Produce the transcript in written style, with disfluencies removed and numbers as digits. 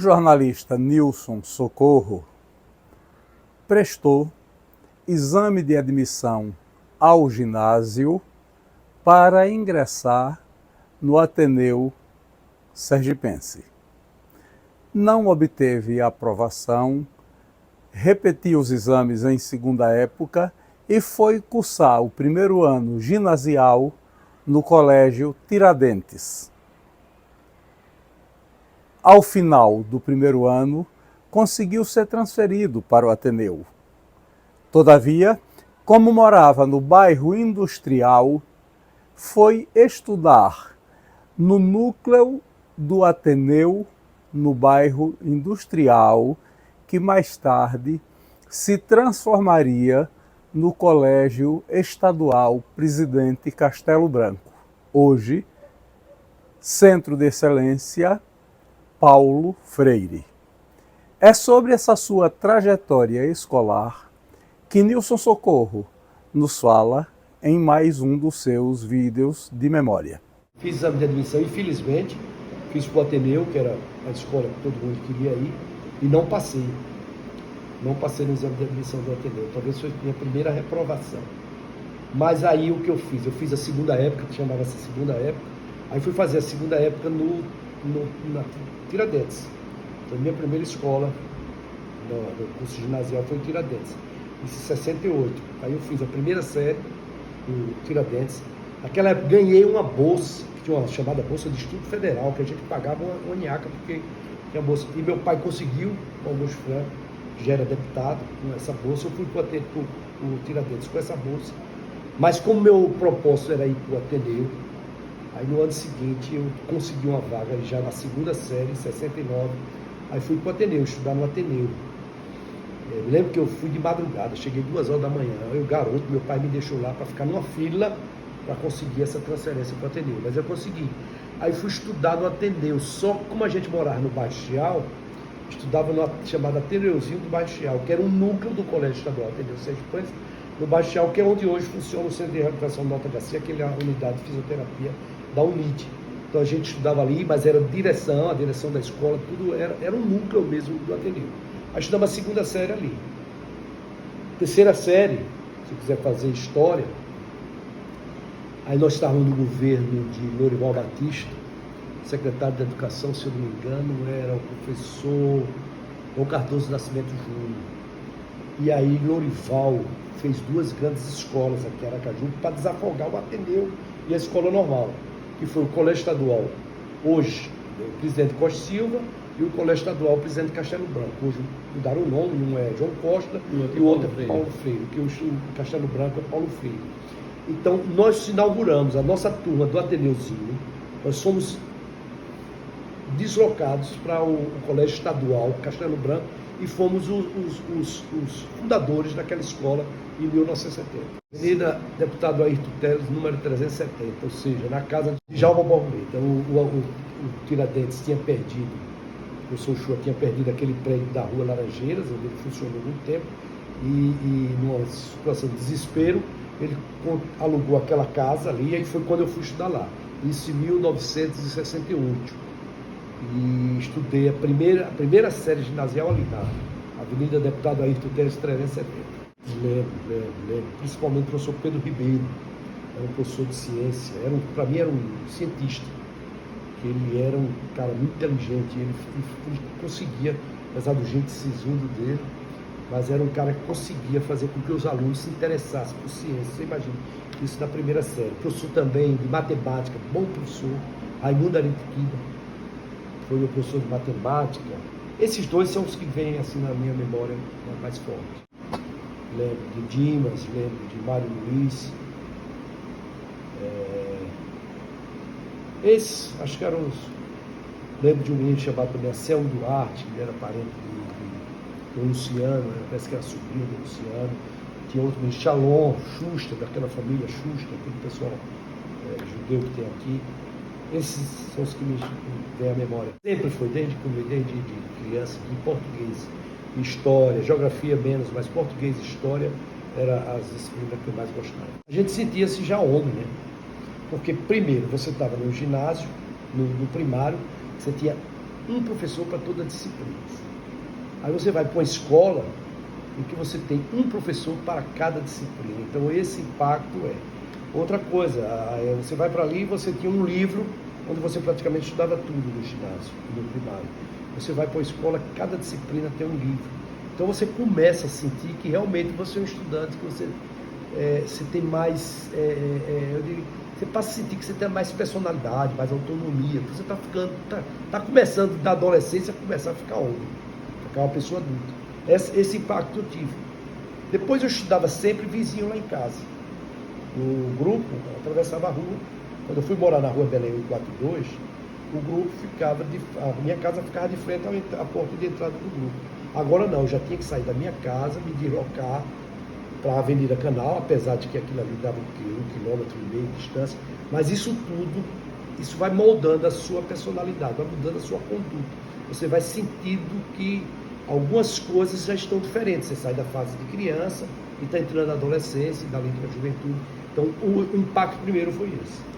jornalista Nilson Socorro prestou exame de admissão ao ginásio para ingressar no Ateneu Sergipense. Não obteve aprovação, repetiu os exames em segunda época e foi cursar o primeiro ano ginasial no Colégio Tiradentes. Ao final do primeiro ano, conseguiu ser transferido para o Ateneu. Todavia, como morava no bairro industrial, foi estudar no núcleo do Ateneu, no bairro industrial, que mais tarde se transformaria no Colégio Estadual Presidente Castelo Branco, hoje Centro de Excelência Paulo Freire. É sobre essa sua trajetória escolar que Nilson Socorro nos fala em mais um dos seus vídeos de memória. Fiz exame de admissão, infelizmente, fiz para o Ateneu, que era a escola que todo mundo queria ir, e não passei. Não passei no exame de admissão do Ateneu. Talvez foi a minha primeira reprovação. Mas aí o que eu fiz? Eu fiz a segunda época, que chamava-se segunda época. Aí fui fazer a segunda época na Tiradentes. Então, minha primeira escola no curso ginasial foi em Tiradentes. Isso em 68. Aí eu fiz a primeira série no Tiradentes. Naquela época ganhei uma bolsa, que tinha uma chamada Bolsa de Estudo Federal, que a gente pagava uma nhaca, porque tinha bolsa. E meu pai conseguiu, o Augusto Franco, que já era deputado, com essa bolsa. Eu fui para o Tiradentes com essa bolsa. Mas como meu propósito era ir para o Ateneu, aí no ano seguinte eu consegui uma vaga já na segunda série, em 69. Aí fui para o Ateneu, estudar no Ateneu. Eu lembro que eu fui de madrugada, cheguei 2 horas da manhã. Eu, garoto, meu pai me deixou lá para ficar numa fila para conseguir essa transferência para o Ateneu. Mas eu consegui. Aí fui estudar no Ateneu. Só que como a gente morava no Bairro Chial, estudava no chamado Ateneuzinho do Bairro Chial, que era um núcleo do Colégio Estadual Ateneu Sergipense, no Bairro Chial, que é onde hoje funciona o Centro de Reabilitação Nota Garcia, aquela unidade de fisioterapia da UNIT. Então a gente estudava ali, mas era a direção da escola, tudo era um núcleo mesmo do Ateneu. Aí estudava a segunda série ali. Terceira série, se quiser fazer história, aí nós estávamos no governo de Lorival Batista, secretário de Educação, se eu não me engano, era o professor Dom Cardoso Nascimento Júnior. E aí Lorival fez 2 grandes escolas aqui em Aracaju para desafogar o Ateneu e a escola normal, que foi o Colégio Estadual, hoje, o Presidente Costa Silva, e o Colégio Estadual, o Presidente Castelo Branco. Hoje mudaram o nome, um é João Costa e o outro é Paulo Freire, que o Castelo Branco é Paulo Freire. Então, nós inauguramos a nossa turma do Ateneuzinho, nós fomos deslocados para o Colégio Estadual Castelo Branco e fomos os fundadores daquela escola em 1970. Avenida Deputado Ayrton Teles, número 370, ou seja, na casa de Djalma Borboleta. O Tiradentes tinha perdido, o professor Chua tinha perdido aquele prédio da Rua Laranjeiras, onde ele funcionou muito tempo, e numa situação de desespero, ele alugou aquela casa ali, e aí foi quando eu fui estudar lá, isso em 1968. E estudei a primeira série ginasial ali na Avenida Deputado Ayrton Teles 370. Lembro. Principalmente o professor Pedro Ribeiro, era um professor de ciência, para mim era um cientista, que ele era um cara muito inteligente, ele conseguia, apesar do jeito sisudo dele, mas era um cara que conseguia fazer com que os alunos se interessassem por ciência. Você imagina, isso na primeira série. Professor também de matemática, bom professor, Raimundo Aritiquida, foi meu professor de matemática. Esses 2 são os que vêm assim na minha memória mais forte. Lembro de Dimas, lembro de Mário Luiz. Esses, acho que eram os... Lembro de um menino chamado também Anselmo Duarte, que era parente do Luciano, parece que era sobrinho do Luciano. Tinha outro menino, Shalom, Schuster, daquela família Schuster, aquele pessoal judeu que tem aqui. Esses são os que me vêm à memória. Sempre foi, desde criança, em português, história, geografia menos, mas português e história eram as disciplinas que eu mais gostava. A gente sentia-se já homem, né? Porque primeiro você estava no ginásio, no primário, você tinha um professor para toda a disciplina. Aí você vai para uma escola em que você tem um professor para cada disciplina. Então esse impacto é. Outra coisa, você vai para ali e você tinha um livro onde você praticamente estudava tudo no ginásio, no primário. Você vai para uma escola, cada disciplina tem um livro. Então você começa a sentir que realmente você é um estudante, que você tem mais, eu diria, você passa a sentir que você tem mais personalidade, mais autonomia, que você está ficando, tá começando da adolescência a começar a ficar homem, ficar uma pessoa adulta. Esse impacto eu tive. Depois eu estudava sempre vizinho lá em casa. O grupo atravessava a rua. Quando eu fui morar na rua Belém 142, o grupo a minha casa ficava de frente à porta de entrada do grupo. Agora não, eu já tinha que sair da minha casa, me deslocar para a Avenida Canal, apesar de que aquilo ali dava 1,5 quilômetro de distância, mas isso tudo, isso vai moldando a sua personalidade, vai mudando a sua conduta. Você vai sentindo que algumas coisas já estão diferentes. Você sai da fase de criança e está entrando na adolescência, dali para a juventude. Então o impacto primeiro foi esse.